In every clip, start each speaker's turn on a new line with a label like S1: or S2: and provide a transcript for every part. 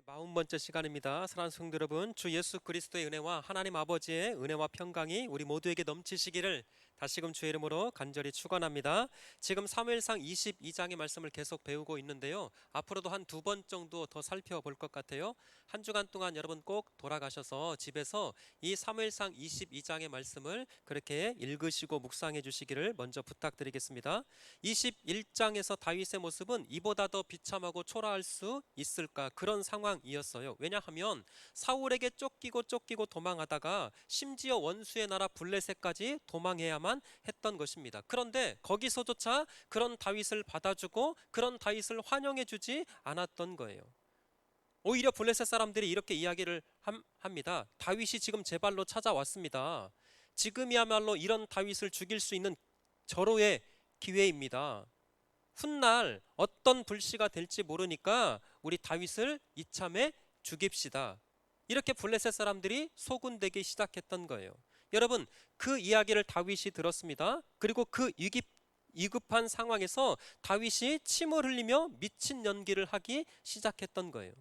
S1: 40번째 시간입니다. 사랑하는 성도 여러분, 주 예수 그리스도의 은혜와 하나님 아버지의 은혜와 평강이 우리 모두에게 넘치시기를 다시금 주의 이름으로 간절히 축원합니다. 지금 사무엘상 22장의 말씀을 계속 배우고 있는데요. 앞으로도 한 2번 정도 더 살펴볼 것 같아요. 한 주간 동안 여러분 꼭 돌아가셔서 집에서 이 사무엘상 22장의 말씀을 그렇게 읽으시고 묵상해 주시기를 먼저 부탁드리겠습니다. 21장에서 다윗의 모습은 이보다 더 비참하고 초라할 수 있을까, 그런 상황이었어요. 왜냐하면 사울에게 쫓기고 도망하다가 심지어 원수의 나라 블레셋까지 도망해야만 했던 것입니다. 그런데 거기서조차 그런 다윗을 받아주고 그런 다윗을 환영해 주지 않았던 거예요. 오히려 블레셋 사람들이 이렇게 이야기를 합니다. 다윗이 지금 제 발로 찾아왔습니다. 지금이야말로 이런 다윗을 죽일 수 있는 절호의 기회입니다. 훗날 어떤 불씨가 될지 모르니까 우리 다윗을 이참에 죽입시다. 이렇게 블레셋 사람들이 소군되기 시작했던 거예요. 여러분, 그 이야기를 다윗이 들었습니다. 그리고 그 위급한 상황에서 다윗이 침을 흘리며 미친 연기를 하기 시작했던 거예요.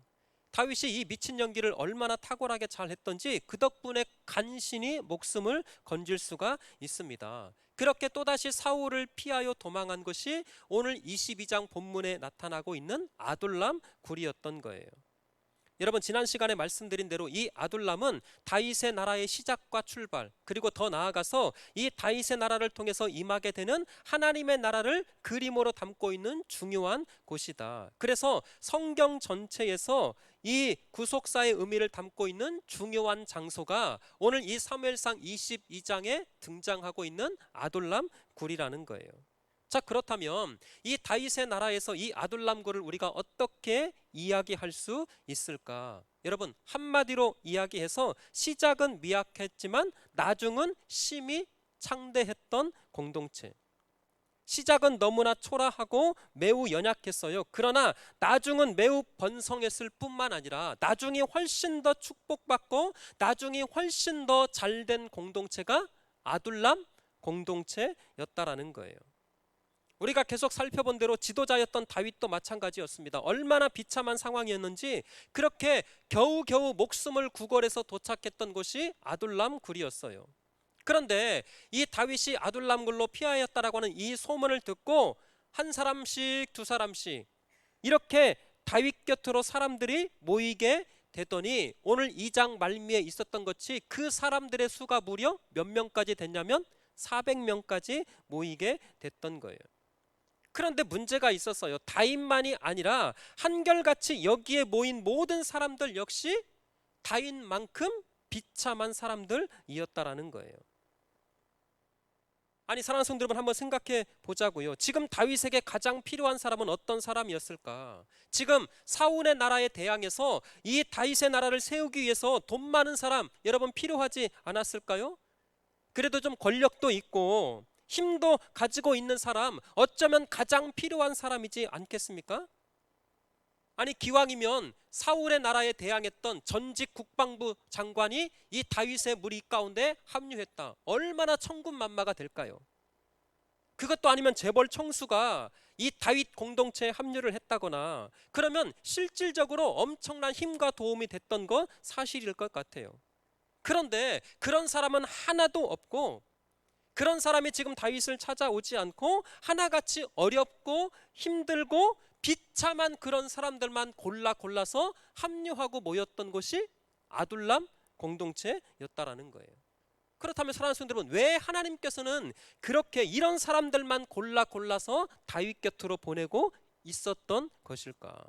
S1: 다윗이 이 미친 연기를 얼마나 탁월하게 잘 했던지 그 덕분에 간신히 목숨을 건질 수가 있습니다. 그렇게 또다시 사울을 피하여 도망한 것이 오늘 22장 본문에 나타나고 있는 아둘람 굴이었던 거예요. 여러분, 지난 시간에 말씀드린 대로 이 아둘람은 다윗의 나라의 시작과 출발, 그리고 더 나아가서 이 다윗의 나라를 통해서 임하게 되는 하나님의 나라를 그림으로 담고 있는 중요한 곳이다. 그래서 성경 전체에서 이 구속사의 의미를 담고 있는 중요한 장소가 오늘 이 사무엘상 22장에 등장하고 있는 아둘람 굴이라는 거예요. 자, 그렇다면 이 다윗의 나라에서 이 아둘람 굴을 우리가 어떻게 이야기할 수 있을까? 여러분, 한마디로 이야기해서 시작은 미약했지만 나중은 심히 창대했던 공동체. 시작은 너무나 초라하고 매우 연약했어요. 그러나 나중은 매우 번성했을 뿐만 아니라 나중이 훨씬 더 축복받고 나중이 훨씬 더 잘된 공동체가 아둘람 공동체였다라는 거예요. 우리가 계속 살펴본 대로 지도자였던 다윗도 마찬가지였습니다. 얼마나 비참한 상황이었는지 그렇게 겨우겨우 목숨을 구걸해서 도착했던 곳이 아둘람 굴이었어요. 그런데 이 다윗이 아둘람 굴로 피하였다라고 하는 이 소문을 듣고 한 사람씩 두 사람씩 이렇게 다윗 곁으로 사람들이 모이게 되더니 오늘 2장 말미에 있었던 것이 그 사람들의 수가 무려 몇 명까지 됐냐면 400명까지 모이게 됐던 거예요. 그런데 문제가 있었어요. 다윗만이 아니라 한결같이 여기에 모인 모든 사람들 역시 다윗만큼 비참한 사람들이었다라는 거예요. 아니, 사랑하는 성도 여러분, 한번 생각해 보자고요. 지금 다윗에게 가장 필요한 사람은 어떤 사람이었을까? 지금 사울의 나라에 대항해서 이 다윗의 나라를 세우기 위해서 돈 많은 사람 여러분 필요하지 않았을까요? 그래도 좀 권력도 있고 힘도 가지고 있는 사람, 어쩌면 가장 필요한 사람이지 않겠습니까? 아니, 기왕이면 사울의 나라에 대항했던 전직 국방부 장관이 이 다윗의 무리 가운데 합류했다. 얼마나 천군만마가 될까요? 그것도 아니면 재벌 총수가 이 다윗 공동체에 합류를 했다거나 그러면 실질적으로 엄청난 힘과 도움이 됐던 건 사실일 것 같아요. 그런데 그런 사람은 하나도 없고 그런 사람이 지금 다윗을 찾아오지 않고 하나같이 어렵고 힘들고 비참한 그런 사람들만 골라서 합류하고 모였던 것이 아둘람 공동체였다라는 거예요. 그렇다면 사랑하는 성도 여러분, 왜 하나님께서는 그렇게 이런 사람들만 골라서 다윗 곁으로 보내고 있었던 것일까?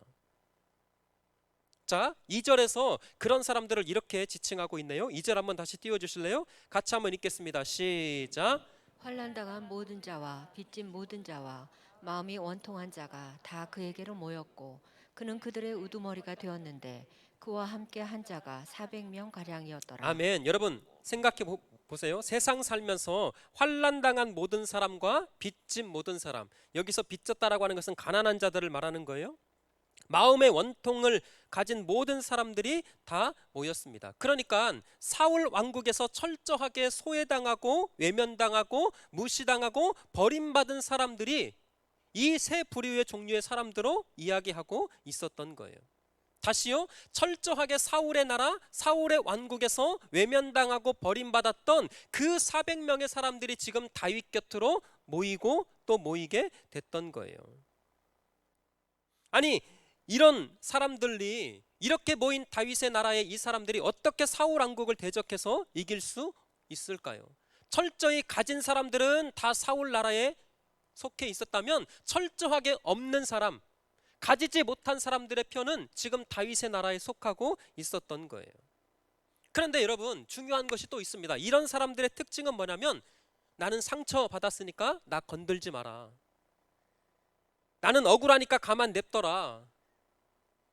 S1: 자, 2절에서 그런 사람들을 이렇게 지칭하고 있네요. 2절 한번 다시 띄워주실래요? 같이 한번 읽겠습니다. 시작.
S2: 환난당한 모든 자와 빚진 모든 자와 마음이 원통한 자가 다 그에게로 모였고 그는 그들의 우두머리가 되었는데 그와 함께 한 자가 400명 가량이었더라.
S1: 아멘. 여러분 생각해 보세요. 세상 살면서 환난당한 모든 사람과 빚진 모든 사람, 여기서 빚졌다라고 하는 것은 가난한 자들을 말하는 거예요. 마음의 원통을 가진 모든 사람들이 다 모였습니다. 그러니까 사울 왕국에서 철저하게 소외당하고 외면당하고 무시당하고 버림받은 사람들이 이 세 부류의 종류의 사람들로 이야기하고 있었던 거예요. 다시요, 철저하게 사울의 나라, 사울의 왕국에서 외면당하고 버림받았던 그 400명의 사람들이 지금 다윗 곁으로 모이고 또 모이게 됐던 거예요. 아니, 이런 사람들이, 이렇게 모인 다윗의 나라에 이 사람들이 어떻게 사울 왕국을 대적해서 이길 수 있을까요? 철저히 가진 사람들은 다 사울 나라에 속해 있었다면 철저하게 없는 사람, 가지지 못한 사람들의 편은 지금 다윗의 나라에 속하고 있었던 거예요. 그런데 여러분, 중요한 것이 또 있습니다. 이런 사람들의 특징은 뭐냐면, 나는 상처 받았으니까 나 건들지 마라. 나는 억울하니까 가만 냅둬라.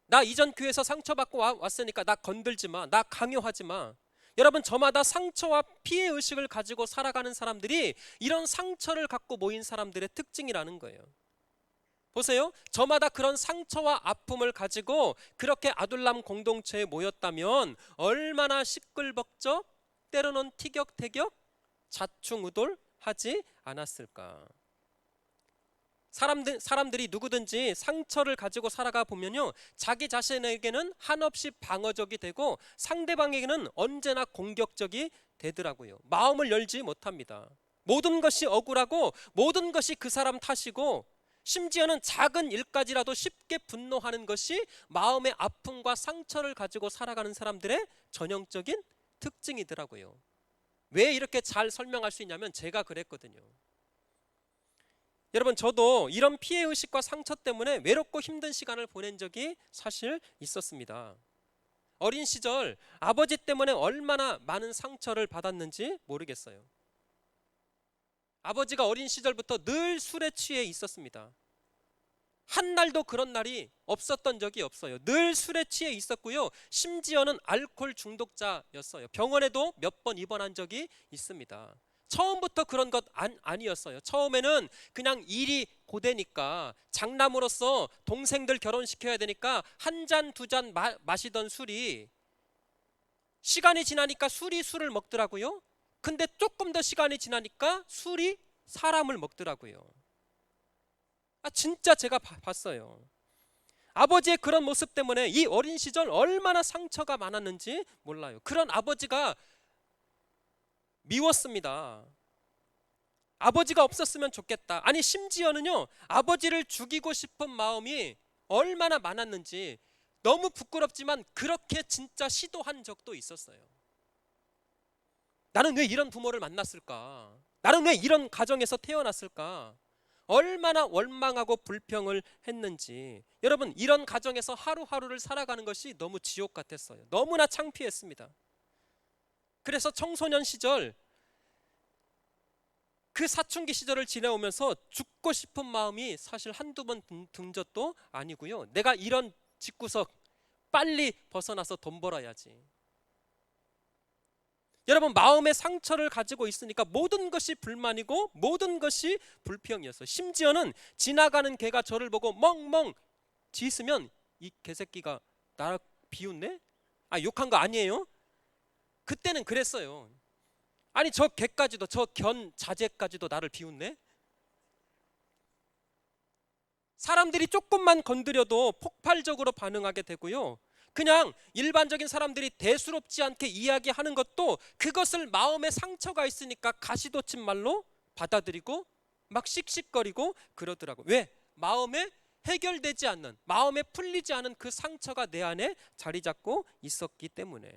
S1: 나 이전 교회에서 상처받고 왔으니까 나 건들지 마. 나 강요하지 마. 여러분, 저마다 상처와 피해의식을 가지고 살아가는 사람들이 이런 상처를 갖고 모인 사람들의 특징이라는 거예요. 보세요. 저마다 그런 상처와 아픔을 가지고 그렇게 아둘람 공동체에 모였다면 얼마나 시끌벅적, 때로는 티격태격, 자충우돌하지 않았을까. 사람들이 누구든지 상처를 가지고 살아가 보면요, 자기 자신에게는 한없이 방어적이 되고 상대방에게는 언제나 공격적이 되더라고요. 마음을 열지 못합니다. 모든 것이 억울하고 모든 것이 그 사람 탓이고, 심지어는 작은 일까지라도 쉽게 분노하는 것이 마음의 아픔과 상처를 가지고 살아가는 사람들의 전형적인 특징이더라고요. 왜 이렇게 잘 설명할 수 있냐면, 제가 그랬거든요. 여러분, 저도 이런 피해의식과 상처 때문에 외롭고 힘든 시간을 보낸 적이 사실 있었습니다. 어린 시절 아버지 때문에 얼마나 많은 상처를 받았는지 모르겠어요. 아버지가 어린 시절부터 늘 술에 취해 있었습니다. 한 날도 그런 날이 없었던 적이 없어요. 늘 술에 취해 있었고요, 심지어는 알코올 중독자였어요. 병원에도 몇 번 입원한 적이 있습니다. 처음부터 그런 것 아니었어요. 처음에는 그냥 일이 고되니까, 장남으로서 동생들 결혼시켜야 되니까 한 잔 두 잔 마시던 술이, 시간이 지나니까 술이 술을 먹더라고요. 근데 조금 더 시간이 지나니까 술이 사람을 먹더라고요. 진짜 제가 봤어요. 아버지의 그런 모습 때문에 이 어린 시절 얼마나 상처가 많았는지 몰라요. 그런 아버지가 미웠습니다. 아버지가 없었으면 좋겠다. 아니, 심지어는요, 아버지를 죽이고 싶은 마음이 얼마나 많았는지, 너무 부끄럽지만 그렇게 진짜 시도한 적도 있었어요. 나는 왜 이런 부모를 만났을까? 나는 왜 이런 가정에서 태어났을까? 얼마나 원망하고 불평을 했는지. 여러분, 이런 가정에서 하루하루를 살아가는 것이 너무 지옥 같았어요. 너무나 창피했습니다. 그래서 청소년 시절, 그 사춘기 시절을 지내오면서 죽고 싶은 마음이 사실 한두 번 든 적도 아니고요. 내가 이런 집구석 빨리 벗어나서 돈 벌어야지. 여러분, 마음의 상처를 가지고 있으니까 모든 것이 불만이고 모든 것이 불평이었어요. 심지어는 지나가는 개가 저를 보고 멍멍 짖으면, 이 개새끼가 나를 비웃네? 욕한 거 아니에요? 그때는 그랬어요. 아니, 저 개까지도, 저 견 자재까지도 나를 비웃네? 사람들이 조금만 건드려도 폭발적으로 반응하게 되고요, 그냥 일반적인 사람들이 대수롭지 않게 이야기하는 것도 그것을 마음에 상처가 있으니까 가시돋친 말로 받아들이고 막 씩씩거리고 그러더라고요. 왜? 마음에 해결되지 않는, 마음에 풀리지 않은 그 상처가 내 안에 자리 잡고 있었기 때문에.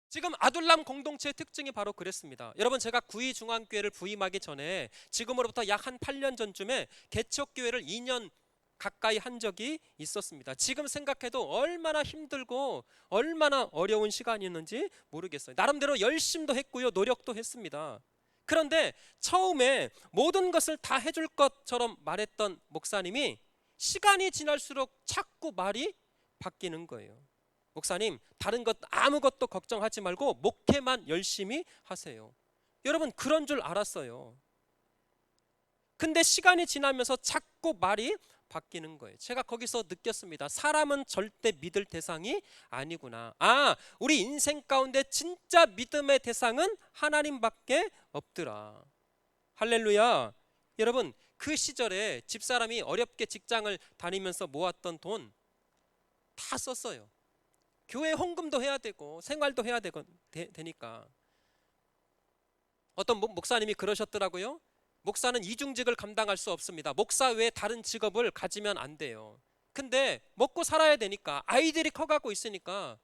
S1: 지금 아둘람 공동체의 특징이 바로 그랬습니다. 여러분, 제가 구의중앙교회를 부임하기 전에, 지금으로부터 약 한 8년 전쯤에 개척교회를 2년 가까이 한 적이 있었습니다. 지금 생각해도 얼마나 힘들고 얼마나 어려운 시간이었는지 모르겠어요. 나름대로 열심도 했고요, 노력도 했습니다. 그런데 처음에 모든 것을 다 해줄 것처럼 말했던 목사님이 시간이 지날수록 자꾸 말이 바뀌는 거예요. 목사님, 다른 것 아무것도 걱정하지 말고 목회만 열심히 하세요. 여러분, 그런 줄 알았어요. 근데 시간이 지나면서 자꾸 말이 바뀌는 거예요. 제가 거기서 느꼈습니다. 사람은 절대 믿을 대상이 아니구나. 우리 인생 가운데 진짜 믿음의 대상은 하나님밖에 없더라. 할렐루야. 여러분 그 시절에 집사람이 어렵게 직장을 다니면서 모았던 돈 다 썼어요. 교회 헌금도 해야 되고 생활도 해야 되니까. 어떤 목사님이 그러셨더라고요. 목사는 이중직을 감당할 수 없습니다. 목사 외에 다른 직업을 가지면 안 돼요. 근데 먹고 살아야 되니까, 아이들이 커가고 있으니까,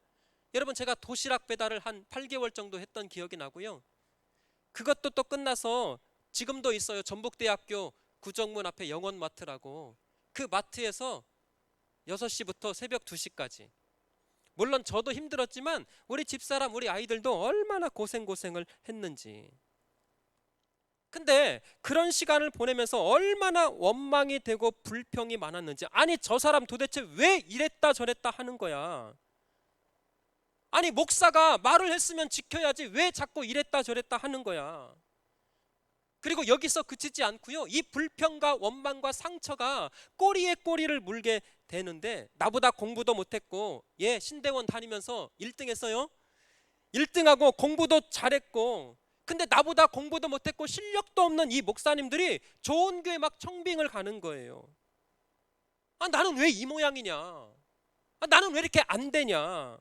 S1: 여러분 제가 도시락 배달을 한 8개월 정도 했던 기억이 나고요. 그것도 또 끝나서 지금도 있어요. 전북대학교 구정문 앞에 영원마트라고, 그 마트에서 6시부터 새벽 2시까지, 물론 저도 힘들었지만 우리 집사람 우리 아이들도 얼마나 고생을 했는지. 근데 그런 시간을 보내면서 얼마나 원망이 되고 불평이 많았는지. 아니 저 사람 도대체 왜 이랬다 저랬다 하는 거야. 아니 목사가 말을 했으면 지켜야지 왜 자꾸 이랬다 저랬다 하는 거야. 그리고 여기서 그치지 않고요, 이 불평과 원망과 상처가 꼬리에 꼬리를 물게 되는데, 나보다 공부도 못했고, 예, 신대원 다니면서 1등 했어요. 1등하고 공부도 잘했고, 근데 나보다 공부도 못했고 실력도 없는 이 목사님들이 좋은 교회 막 청빙을 가는 거예요. 아, 나는 왜 이 모양이냐, 아, 나는 왜 이렇게 안 되냐.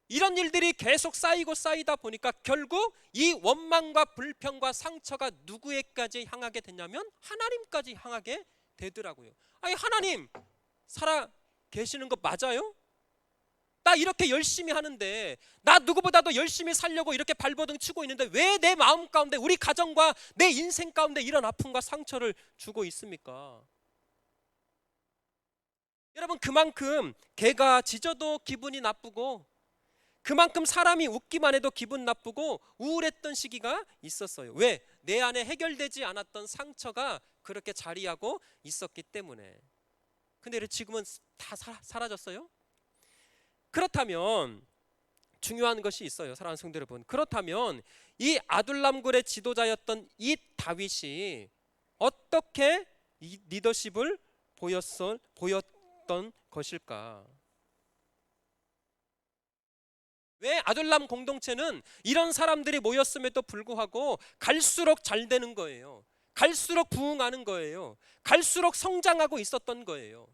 S1: 이런 일들이 계속 쌓이다 보니까 결국 이 원망과 불평과 상처가 누구에까지 향하게 되냐면 하나님까지 향하게 되더라고요. 아니 하나님 살아 계시는 거 맞아요? 나 이렇게 열심히 하는데, 나 누구보다도 열심히 살려고 이렇게 발버둥 치고 있는데 왜 내 마음 가운데, 우리 가정과 내 인생 가운데 이런 아픔과 상처를 주고 있습니까? 여러분 그만큼 개가 짖어도 기분이 나쁘고, 그만큼 사람이 웃기만 해도 기분 나쁘고 우울했던 시기가 있었어요. 왜? 내 안에 해결되지 않았던 상처가 그렇게 자리하고 있었기 때문에. 근데 지금은 다 사라졌어요? 그렇다면 중요한 것이 있어요, 사랑하는 성도 여러분. 그렇다면 이 아둘람굴의 지도자였던 이 다윗이 어떻게 이 리더십을 보였던 것일까? 왜 아둘람 공동체는 이런 사람들이 모였음에도 불구하고 갈수록 잘 되는 거예요. 갈수록 부흥하는 거예요. 갈수록 성장하고 있었던 거예요.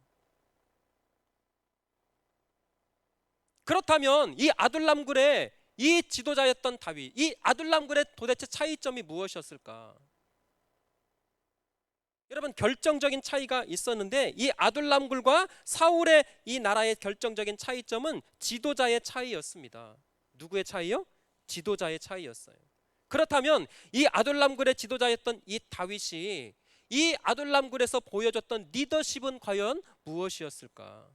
S1: 그렇다면 이 아둘람굴의 이 지도자였던 다윗, 이 아둘람굴의 도대체 차이점이 무엇이었을까? 여러분 결정적인 차이가 있었는데, 이 아둘람굴과 사울의 이 나라의 결정적인 차이점은 지도자의 차이였습니다. 누구의 차이요? 지도자의 차이였어요. 그렇다면 이 아둘람굴의 지도자였던 이 다윗이 이 아둘람굴에서 보여줬던 리더십은 과연 무엇이었을까?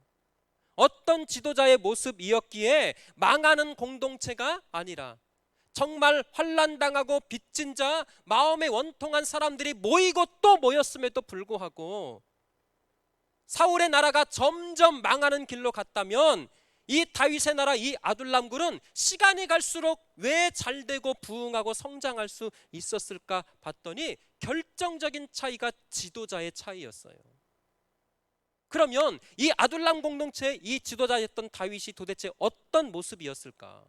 S1: 어떤 지도자의 모습이었기에 망하는 공동체가 아니라 정말 환난당하고 빚진 자, 마음에 원통한 사람들이 모이고 또 모였음에도 불구하고 사울의 나라가 점점 망하는 길로 갔다면, 이 다윗의 나라 이 아둘람굴은 시간이 갈수록 왜 잘되고 부흥하고 성장할 수 있었을까 봤더니 결정적인 차이가 지도자의 차이였어요. 그러면 이 아둘람 공동체의 이 지도자였던 다윗이 도대체 어떤 모습이었을까?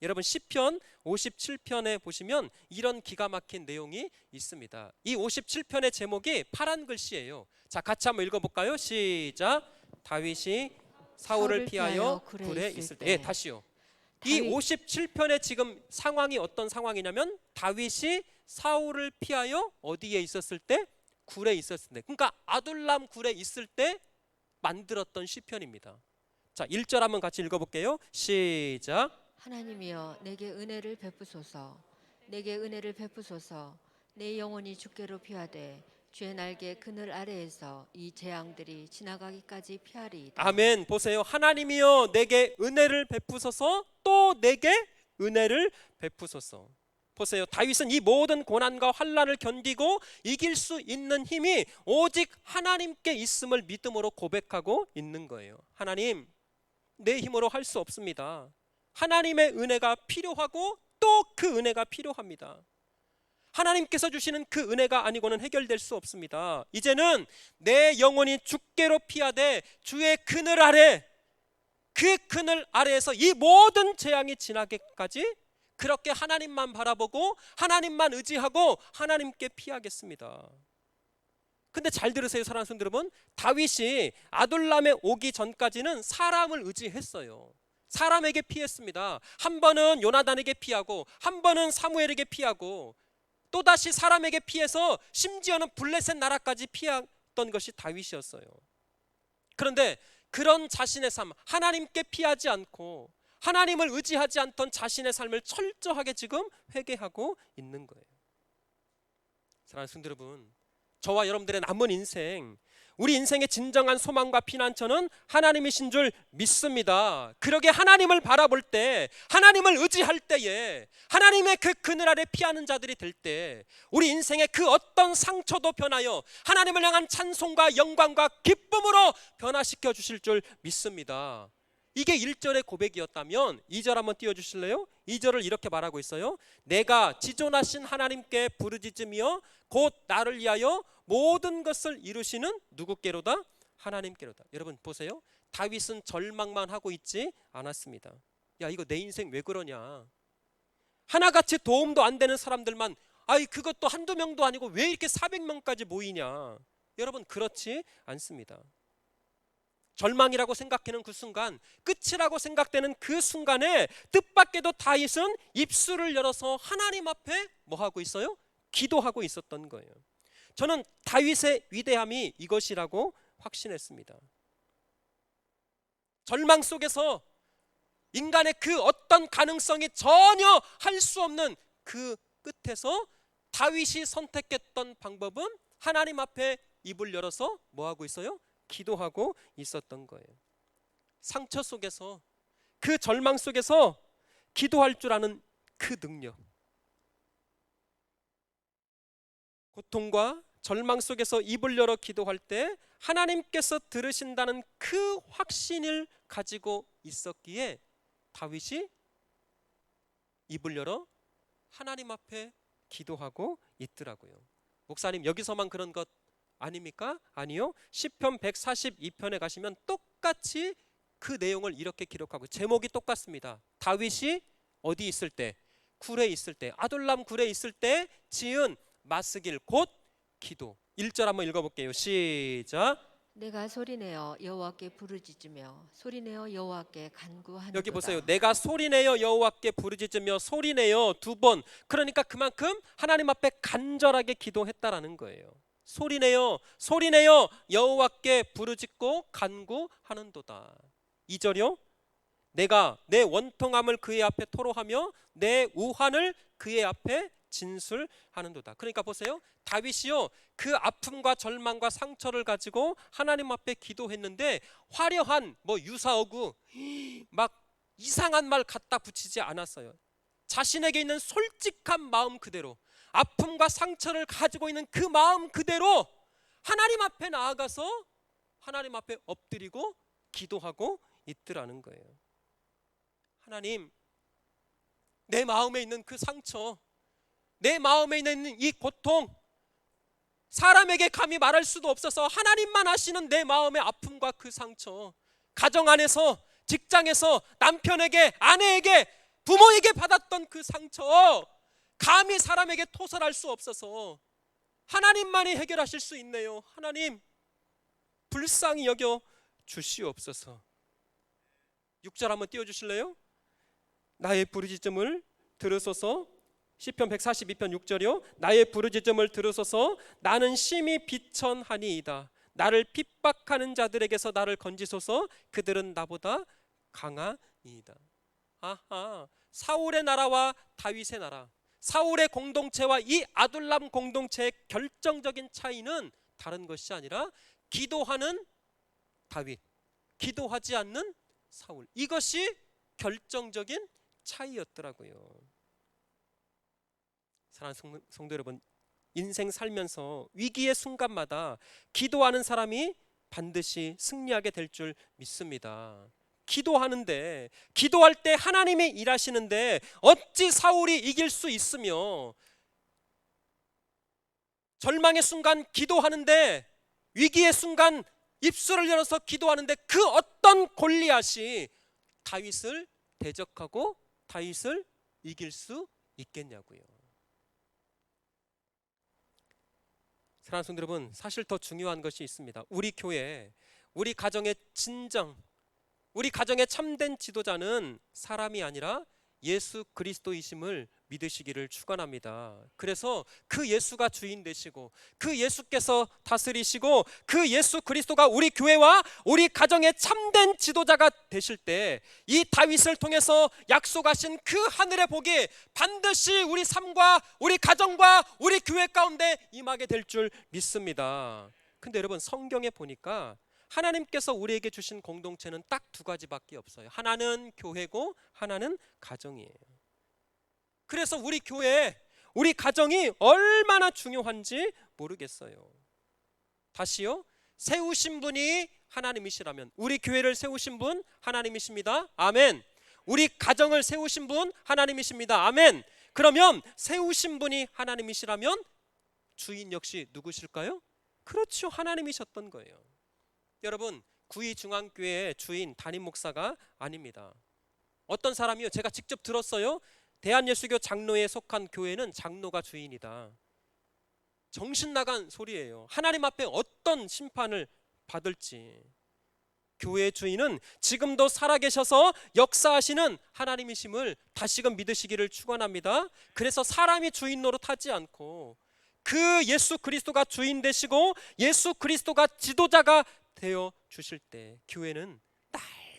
S1: 여러분 시편 57편에 보시면 이런 기가 막힌 내용이 있습니다. 이 57편의 제목이 파란 글씨예요. 자, 같이 한번 읽어볼까요? 시작. 다윗이 사울을 피하여 굴에 있을 때. 예, 다시요. 이 57편의 지금 상황이 어떤 상황이냐면 다윗이 사울을 피하여 어디에 있었을 때? 굴에 있었을 때. 그러니까 아둘람 굴에 있을 때 만들었던 시편입니다. 자, 1절 한번 같이 읽어볼게요. 시작.
S2: 하나님이여 내게 은혜를 베푸소서. 내게 은혜를 베푸소서. 내 영혼이 주께로 피하되 주의 날개 그늘 아래에서 이 재앙들이 지나가기까지 피하리이다.
S1: 아멘. 보세요. 하나님이여 내게 은혜를 베푸소서, 또 내게 은혜를 베푸소서. 보세요. 다윗은 이 모든 고난과 환난을 견디고 이길 수 있는 힘이 오직 하나님께 있음을 믿음으로 고백하고 있는 거예요. 하나님, 내 힘으로 할 수 없습니다. 하나님의 은혜가 필요하고 또 그 은혜가 필요합니다. 하나님께서 주시는 그 은혜가 아니고는 해결될 수 없습니다. 이제는 내 영혼이 주께로 피하되 주의 그늘 아래, 그 그늘 아래에서 이 모든 재앙이 지나기까지 그렇게 하나님만 바라보고 하나님만 의지하고 하나님께 피하겠습니다. 근데 잘 들으세요, 사랑하는 성도 여러분. 다윗이 아둘람에 오기 전까지는 사람을 의지했어요. 사람에게 피했습니다. 한 번은 요나단에게 피하고 한 번은 사무엘에게 피하고 또다시 사람에게 피해서 심지어는 블레셋 나라까지 피했던 것이 다윗이었어요. 그런데 그런 자신의 삶, 하나님께 피하지 않고 하나님을 의지하지 않던 자신의 삶을 철저하게 지금 회개하고 있는 거예요. 사랑하는 성도 여러분, 저와 여러분들의 남은 인생, 우리 인생의 진정한 소망과 피난처는 하나님이신 줄 믿습니다. 그러게 하나님을 바라볼 때, 하나님을 의지할 때에, 하나님의 그 그늘 아래 피하는 자들이 될 때 우리 인생의 그 어떤 상처도 변하여 하나님을 향한 찬송과 영광과 기쁨으로 변화시켜 주실 줄 믿습니다. 이게 1절의 고백이었다면 2절 한번 띄워주실래요? 2절을 이렇게 말하고 있어요. 내가 지존하신 하나님께 부르짖으며 곧 나를 위하여 모든 것을 이루시는 누구께로다? 하나님께로다. 여러분 보세요. 다윗은 절망만 하고 있지 않았습니다. 야, 이거 내 인생 왜 그러냐? 하나같이 도움도 안 되는 사람들만, 그것도 한두 명도 아니고 왜 이렇게 400명까지 모이냐? 여러분 그렇지 않습니다. 절망이라고 생각하는 그 순간, 끝이라고 생각되는 그 순간에 뜻밖에도 다윗은 입술을 열어서 하나님 앞에 뭐 하고 있어요? 기도하고 있었던 거예요. 저는 다윗의 위대함이 이것이라고 확신했습니다. 절망 속에서 인간의 그 어떤 가능성이 전혀 할 수 없는 그 끝에서 다윗이 선택했던 방법은 하나님 앞에 입을 열어서 뭐 하고 있어요? 기도하고 있었던 거예요. 상처 속에서, 그 절망 속에서 기도할 줄 아는 그 능력, 고통과 절망 속에서 입을 열어 기도할 때 하나님께서 들으신다는 그 확신을 가지고 있었기에 다윗이 입을 열어 하나님 앞에 기도하고 있더라고요. 목사님, 여기서만 그런 것 아닙니까? 아니요. 시편 142편에 가시면 똑같이 그 내용을 이렇게 기록하고, 제목이 똑같습니다. 다윗이 어디 있을 때? 굴에 있을 때, 아둘람 굴에 있을 때 지은 마스길 곧 기도. 1절 한번 읽어볼게요. 시작.
S2: 내가 소리내어 여호와께 부르짖으며 소리내어 여호와께 간구하노도다.
S1: 여기 보세요. 내가 소리내어 여호와께 부르짖으며, 소리내어 두 번. 그러니까 그만큼 하나님 앞에 간절하게 기도했다라는 거예요. 소리내어 여호와께 부르짖고 간구하는도다. 2절이요. 내가 내 원통함을 그의 앞에 토로하며 내 우환을 그의 앞에 진술하는도다. 그러니까 보세요. 다윗이요, 그 아픔과 절망과 상처를 가지고 하나님 앞에 기도했는데 화려한 유사어구, 막 이상한 말 갖다 붙이지 않았어요. 자신에게 있는 솔직한 마음 그대로, 아픔과 상처를 가지고 있는 그 마음 그대로 하나님 앞에 나아가서 하나님 앞에 엎드리고 기도하고 있더라는 거예요. 하나님, 내 마음에 있는 그 상처, 내 마음에 있는 이 고통, 사람에게 감히 말할 수도 없어서 하나님만 아시는 내 마음의 아픔과 그 상처, 가정 안에서, 직장에서, 남편에게, 아내에게, 부모에게 받았던 그 상처, 감히 사람에게 토설할 수 없어서 하나님만이 해결하실 수 있네요. 하나님, 불쌍히 여겨 주시옵소서. 6절 한번 띄워주실래요? 나의 부르짖음을 들으소서. 시편 142편 6절이요. 나의 부르짖음을 들으소서. 나는 심히 비천하니이다. 나를 핍박하는 자들에게서 나를 건지소서. 그들은 나보다 강하니이다. 아하, 사울의 나라와 다윗의 나라, 사울의 공동체와 이 아둘람 공동체의 결정적인 차이는 다른 것이 아니라 기도하는 다윗, 기도하지 않는 사울, 이것이 결정적인 차이였더라고요. 사랑하는 성도 여러분, 인생 살면서 위기의 순간마다 기도하는 사람이 반드시 승리하게 될 줄 믿습니다. 기도하는데, 기도할 때 하나님이 일하시는데 어찌 사울이 이길 수 있으며, 절망의 순간 기도하는데, 위기의 순간 입술을 열어서 기도하는데 그 어떤 골리앗이 다윗을 대적하고 다윗을 이길 수 있겠냐고요. 사랑하는 성도 여러분, 사실 더 중요한 것이 있습니다. 우리 교회, 우리 가정의 진정, 우리 가정의 참된 지도자는 사람이 아니라 예수 그리스도이심을 믿으시기를 축원합니다. 그래서 그 예수가 주인 되시고 그 예수께서 다스리시고 그 예수 그리스도가 우리 교회와 우리 가정의 참된 지도자가 되실 때 이 다윗을 통해서 약속하신 그 하늘의 복이 반드시 우리 삶과 우리 가정과 우리 교회 가운데 임하게 될 줄 믿습니다. 근데 여러분, 성경에 보니까 하나님께서 우리에게 주신 공동체는 딱 두 가지밖에 없어요. 하나는 교회고 하나는 가정이에요. 그래서 우리 교회, 우리 가정이 얼마나 중요한지 모르겠어요. 다시요, 세우신 분이 하나님이시라면 우리 교회를 세우신 분 하나님이십니다. 아멘. 우리 가정을 세우신 분 하나님이십니다. 아멘. 그러면 세우신 분이 하나님이시라면 주인 역시 누구실까요? 그렇죠, 하나님이셨던 거예요. 여러분, 구의중앙교회의 주인 담임 목사가 아닙니다. 어떤 사람이요, 제가 직접 들었어요. 대한예수교 장로에 속한 교회는 장로가 주인이다. 정신 나간 소리예요. 하나님 앞에 어떤 심판을 받을지. 교회의 주인은 지금도 살아계셔서 역사하시는 하나님이심을 다시금 믿으시기를 축원합니다. 그래서 사람이 주인 노릇하지 않고 그 예수 그리스도가 주인 되시고 예수 그리스도가 지도자가 되어 주실 때 교회는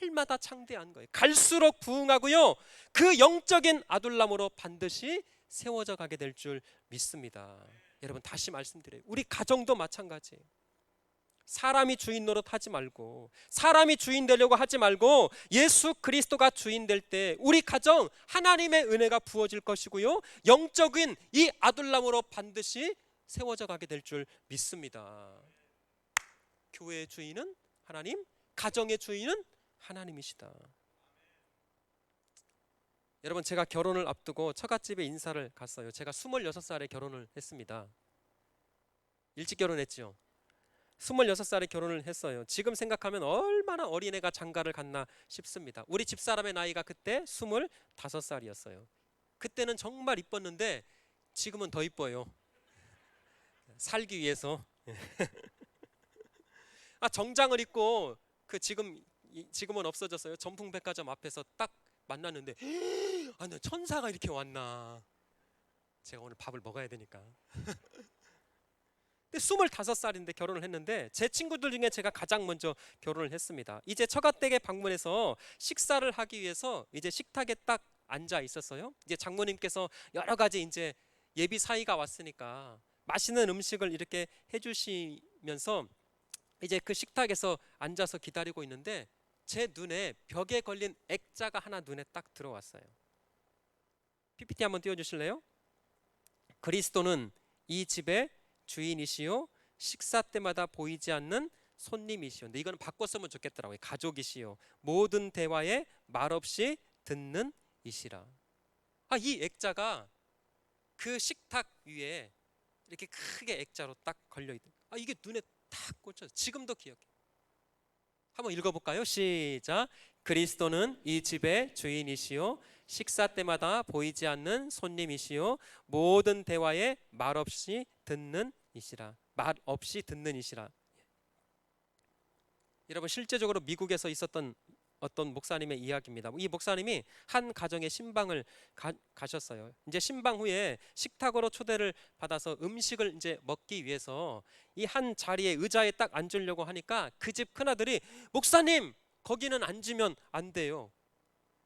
S1: 날마다 창대한 거예요. 갈수록 부흥하고요, 그 영적인 아둘람으로 반드시 세워져 가게 될 줄 믿습니다. 여러분, 다시 말씀드려요. 우리 가정도 마찬가지예요. 사람이 주인 노릇하지 말고, 사람이 주인 되려고 하지 말고 예수 그리스도가 주인 될 때 우리 가정 하나님의 은혜가 부어질 것이고요, 영적인 이 아둘람으로 반드시 세워져 가게 될 줄 믿습니다. 교회의 주인은 하나님, 가정의 주인은 하나님이시다. 여러분, 제가 결혼을 앞두고 처갓집에 인사를 갔어요. 제가 26살에 결혼을 했습니다. 일찍 결혼했죠. 26살에 결혼을 했어요. 지금 생각하면 얼마나 어린애가 장가를 갔나 싶습니다. 우리 집사람의 나이가 그때 25살이었어요. 그때는 정말 이뻤는데 지금은 더 이뻐요. 살기 위해서. 정장을 입고 지금은 없어졌어요. 전풍백화점 앞에서 딱 만났는데 나 천사가 이렇게 왔나. 제가 오늘 밥을 먹어야 되니까. 근데 25살인데 결혼을 했는데 제 친구들 중에 제가 가장 먼저 결혼을 했습니다. 이제 처가댁에 방문해서 식사를 하기 위해서 이제 식탁에 딱 앉아 있었어요. 이제 장모님께서 여러 가지 이제 예비 사이가 왔으니까 맛있는 음식을 이렇게 해주시면서 이제 그 식탁에서 앉아서 기다리고 있는데 제 눈에 벽에 걸린 액자가 하나 눈에 딱 들어왔어요. PPT 한번 띄워주실래요? 그리스도는 이 집의 주인이시요 식사 때마다 보이지 않는 손님이시요. 근데 이거는 바꿔 쓰면 좋겠더라고요. 가족이시요 모든 대화에 말없이 듣는 이시라. 이 액자가 그 식탁 위에 이렇게 크게 액자로 딱 걸려있던, 이게 눈에 딱 꽂혀서 지금도 기억해요. 한번 읽어볼까요? 시작. 그리스도는 이 집의 주인이시요 식사 때마다 보이지 않는 손님이시요 모든 대화에 말없이 듣는 이시라. 말없이 듣는 이시라. 여러분, 실제적으로 미국에서 있었던 어떤 목사님의 이야기입니다. 이 목사님이 한 가정의 신방을 가셨어요. 이제 신방 후에 식탁으로 초대를 받아서 음식을 이제 먹기 위해서 이 한 자리에 의자에 딱 앉으려고 하니까 그 집 큰아들이 목사님 거기는 앉으면 안 돼요.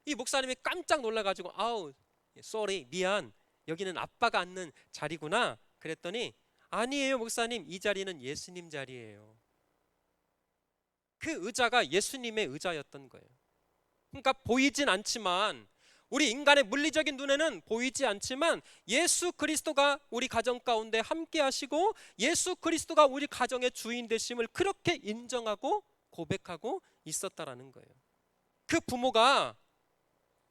S1: 이 목사님이 깜짝 놀라가지고 sorry, 미안, 여기는 아빠가 앉는 자리구나 그랬더니 아니에요 목사님, 이 자리는 예수님 자리예요. 그 의자가 예수님의 의자였던 거예요. 그러니까 보이진 않지만, 우리 인간의 물리적인 눈에는 보이지 않지만 예수 그리스도가 우리 가정 가운데 함께 하시고 예수 그리스도가 우리 가정의 주인 되심을 그렇게 인정하고 고백하고 있었다라는 거예요. 그 부모가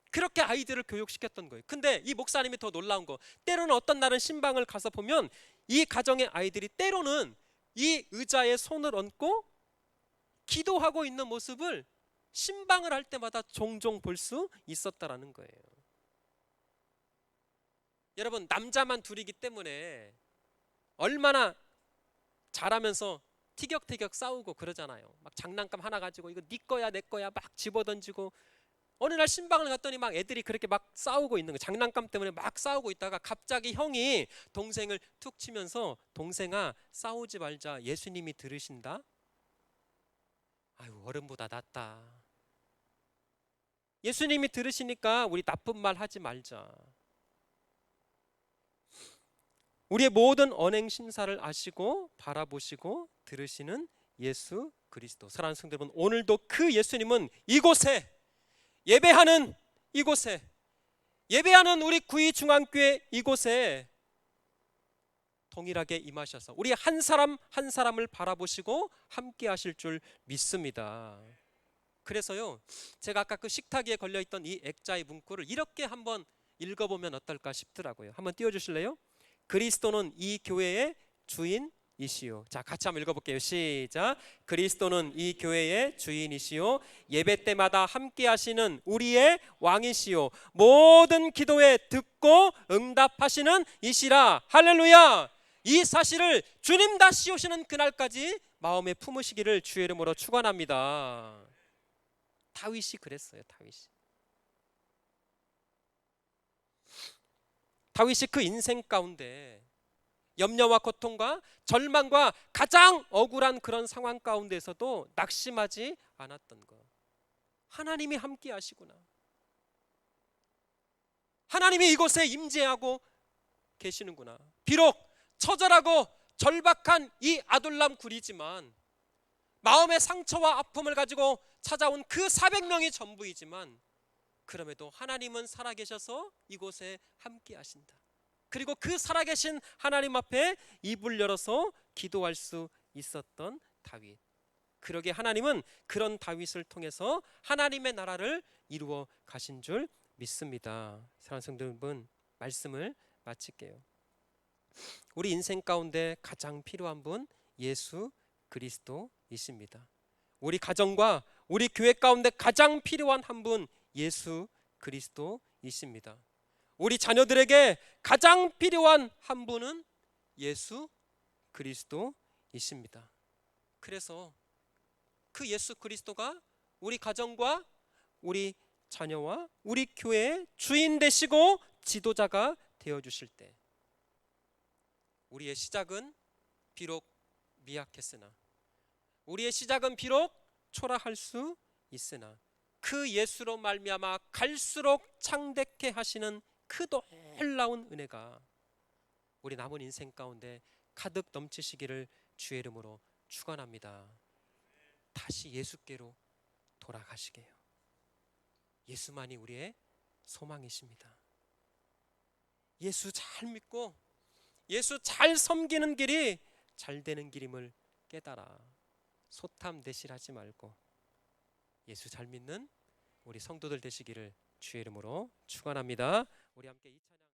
S1: 그렇게 아이들을 교육시켰던 거예요. 근데 이 목사님이 더 놀라운 거, 때로는 어떤 날은 신방을 가서 보면 이 가정의 아이들이 때로는 이 의자에 손을 얹고 기도하고 있는 모습을 신방을 할 때마다 종종 볼 수 있었다라는 거예요. 여러분, 남자만 둘이기 때문에 얼마나 잘하면서 티격태격 싸우고 그러잖아요. 막 장난감 하나 가지고 이거 네 거야 내 거야 막 집어던지고, 어느 날 신방을 갔더니 막 애들이 그렇게 막 싸우고 있는 거예요. 장난감 때문에 막 싸우고 있다가 갑자기 형이 동생을 툭 치면서, 동생아 싸우지 말자, 예수님이 들으신다. 아유, 어른보다 낫다. 예수님이 들으시니까 우리 나쁜 말 하지 말자. 우리의 모든 언행 심사를 아시고 바라보시고 들으시는 예수 그리스도. 사랑하는 성도 여러분, 오늘도 그 예수님은 이곳에, 예배하는 이곳에, 예배하는 우리 구의중앙교회 이곳에 동일하게 임하셔서 우리 한 사람 한 사람을 바라보시고 함께 하실 줄 믿습니다. 그래서요, 제가 아까 그 식탁 위에 걸려있던 이 액자의 문구를 이렇게 한번 읽어보면 어떨까 싶더라고요. 한번 띄워주실래요? 그리스도는 이 교회의 주인이시오. 자, 같이 한번 읽어볼게요. 시작. 그리스도는 이 교회의 주인이시오. 예배 때마다 함께 하시는 우리의 왕이시오. 모든 기도에 듣고 응답하시는 이시라. 할렐루야. 이 사실을 주님 다시 오시는 그날까지 마음에 품으시기를 주의 이름으로 축원합니다. 다윗이 그랬어요. 다윗이 그 인생 가운데 염려와 고통과 절망과 가장 억울한 그런 상황 가운데서도 낙심하지 않았던 것. 하나님이 함께 하시구나. 하나님이 이곳에 임재하고 계시는구나. 비록 처절하고 절박한 이 아둘람 굴이지만, 마음의 상처와 아픔을 가지고 찾아온 그 400명이 전부이지만, 그럼에도 하나님은 살아계셔서 이곳에 함께 하신다. 그리고 그 살아계신 하나님 앞에 입을 열어서 기도할 수 있었던 다윗. 그러게 하나님은 그런 다윗을 통해서 하나님의 나라를 이루어 가신 줄 믿습니다. 사랑하는 성도 여러분, 말씀을 마칠게요. 우리 인생 가운데 가장 필요한 분 예수 그리스도이십니다. 우리 가정과 우리 교회 가운데 가장 필요한 한 분 예수 그리스도이십니다. 우리 자녀들에게 가장 필요한 한 분은 예수 그리스도이십니다. 그래서 그 예수 그리스도가 우리 가정과 우리 자녀와 우리 교회의 주인 되시고 지도자가 되어주실 때, 우리의 시작은 비록 미약했으나, 우리의 시작은 비록 초라할 수 있으나, 그 예수로 말미암아 갈수록 창대케 하시는 그 놀라운 은혜가 우리 남은 인생 가운데 가득 넘치시기를 주의 이름으로 축원합니다. 다시 예수께로 돌아가시게요. 예수만이 우리의 소망이십니다. 예수 잘 믿고 예수 잘 섬기는 길이 잘 되는 길임을 깨달아 소탐대실하지 말고 예수 잘 믿는 우리 성도들 되시기를 주의 이름으로 축원합니다. 우리 함께 이 찬양